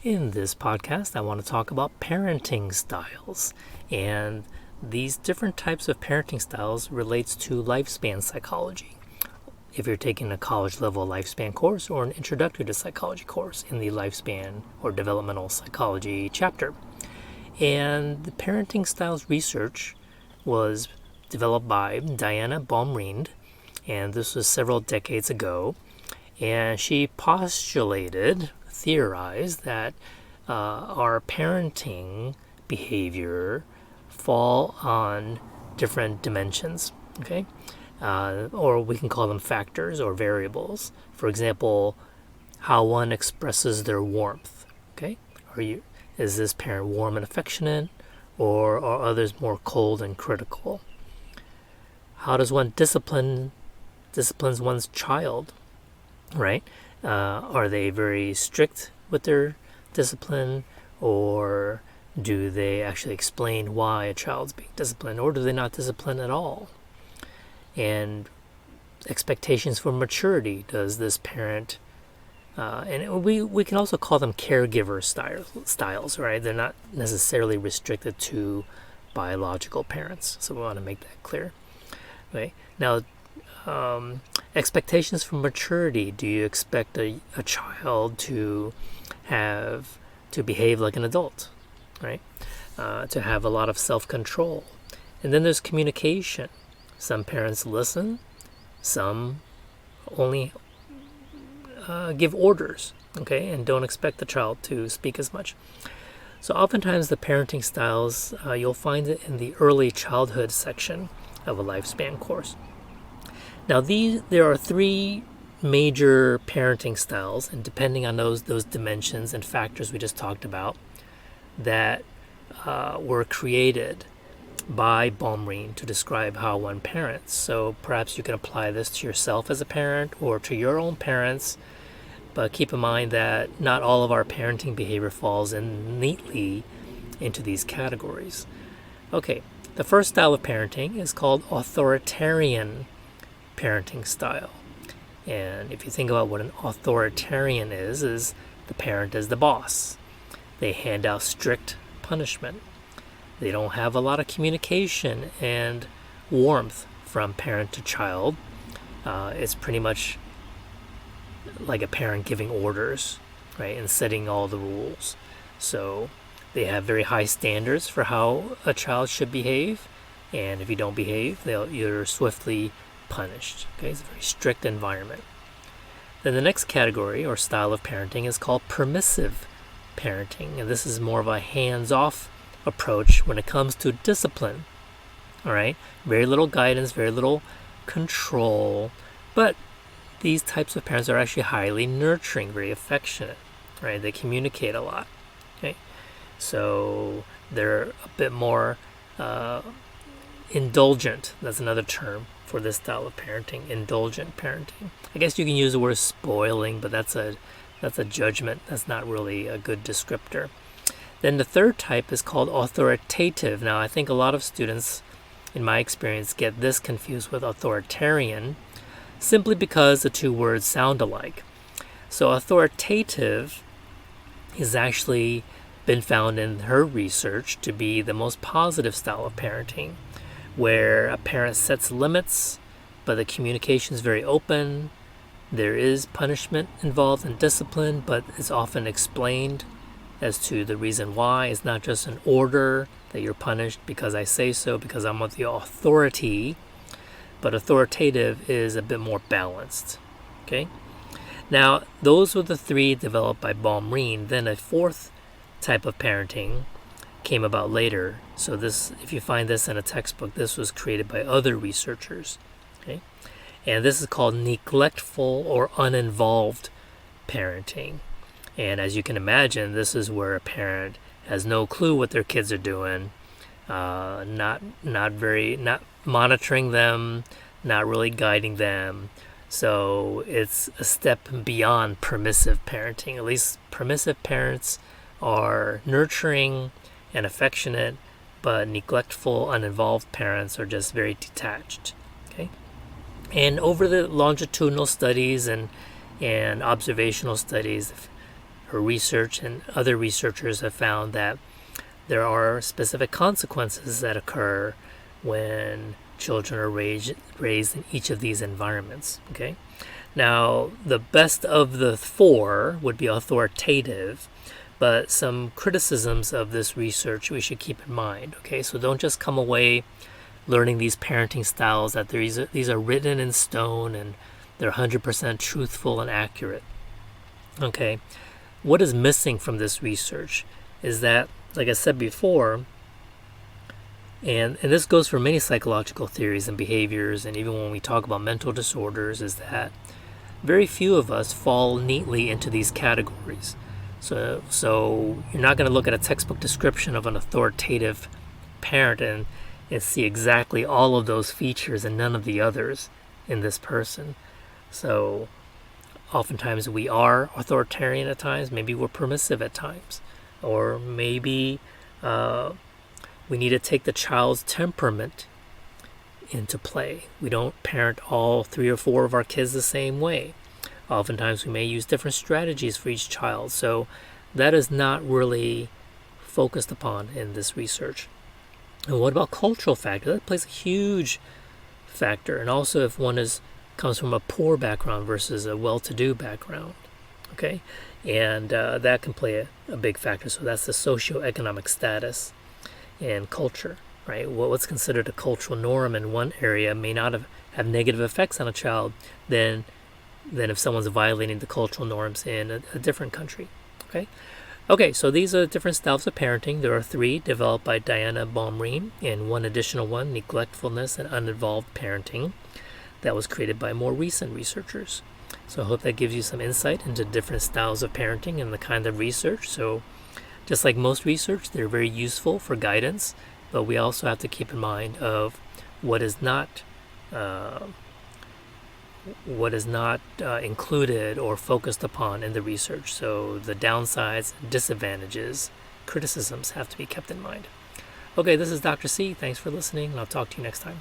In this podcast, I want to talk about parenting styles, and these different types of parenting styles relates to lifespan psychology. If you're taking a college level lifespan course or an introductory to psychology course in the lifespan or developmental psychology chapter. And the parenting styles research was developed by Diana Baumrind, and this was several decades ago. And she theorized that our parenting behavior fall on different dimensions, okay? Or we can call them factors or variables. For example, how one expresses their warmth, okay? Is this parent warm and affectionate, or are others more cold and critical? How does one disciplines one's child, right? Are they very strict with their discipline, or do they actually explain why a child's being disciplined, or do they not discipline at all? And expectations for maturity. Does this parent, and we can also call them caregiver styles, right? They're not necessarily restricted to biological parents, so we want to make that clear. Okay. Now, expectations for maturity. Do you expect a child to behave like an adult, right? To have a lot of self-control. And then there's communication. Some parents listen, some only give orders, okay, and don't expect the child to speak as much. So oftentimes the parenting styles, you'll find it in the early childhood section of a lifespan course. Now there are three major parenting styles, and depending on those dimensions and factors we just talked about, that were created by Baumrind to describe how one parents. So perhaps you can apply this to yourself as a parent or to your own parents, but keep in mind that not all of our parenting behavior falls in neatly into these categories. Okay, the first style of parenting is called authoritarian parenting style. And if you think about what an authoritarian is the parent is the boss. They hand out strict punishment. They don't have a lot of communication and warmth from parent to child. It's pretty much like a parent giving orders, right, and setting all the rules. So they have very high standards for how a child should behave, and if you don't behave, you're swiftly punished. Okay, it's a very strict environment. Then the next category or style of parenting is called permissive parenting, and this is more of a hands-off approach when it comes to discipline. All right, very little guidance, very little control, but these types of parents are actually highly nurturing, very affectionate, right? They communicate a lot. Okay, so they're a bit more indulgent. That's another term for this style of parenting, indulgent parenting. I guess you can use the word spoiling, but that's a judgment. That's not really a good descriptor. Then the third type is called authoritative. Now, I think a lot of students, in my experience, get this confused with authoritarian simply because the two words sound alike. So authoritative has actually been found in her research to be the most positive style of parenting, where a parent sets limits, but the communication is very open. There is punishment involved in discipline, but it's often explained as to the reason why. It's not just an order that you're punished because I say so, because I'm with the authority, but authoritative is a bit more balanced. Okay? Now, those were the three developed by Baumrind. Then a fourth type of parenting came about later. So this, if you find this in a textbook, this was created by other researchers. Okay? And this is called neglectful or uninvolved parenting. And as you can imagine, this is where a parent has no clue what their kids are doing, not monitoring them, not really guiding them. So it's a step beyond permissive parenting. At least permissive parents are nurturing and affectionate, but neglectful, uninvolved parents are just very detached. Okay, and over the longitudinal studies and observational studies, her research and other researchers have found that there are specific consequences that occur when children are raised in each of these environments. Okay, now the best of the four would be authoritative, but some criticisms of this research we should keep in mind. Okay, so don't just come away learning these parenting styles that these are written in stone and they're 100% truthful and accurate. Okay, what is missing from this research is that, like I said before, and this goes for many psychological theories and behaviors, and even when we talk about mental disorders, is that very few of us fall neatly into these categories. So you're not going to look at a textbook description of an authoritative parent and see exactly all of those features and none of the others in this person. So oftentimes we are authoritarian at times, maybe we're permissive at times, or maybe we need to take the child's temperament into play. We don't parent all 3 or 4 of our kids the same way. Oftentimes we may use different strategies for each child. So that is not really focused upon in this research. And what about cultural factor? That plays a huge factor. And also if one comes from a poor background versus a well-to-do background. Okay, and that can play a big factor. So that's the socioeconomic status and culture, right? What's considered a cultural norm in one area may not have negative effects on a child than if someone's violating the cultural norms in a different country. Okay, so these are the different styles of parenting. There are 3 developed by Diana Baumrind, and one additional one, neglectfulness and uninvolved parenting, that was created by more recent researchers. So I hope that gives you some insight into different styles of parenting and the kind of research. So just like most research, they're very useful for guidance, but we also have to keep in mind of what is not included or focused upon in the research. So the downsides, disadvantages, criticisms have to be kept in mind. Okay, this is Dr. C. Thanks for listening, and I'll talk to you next time.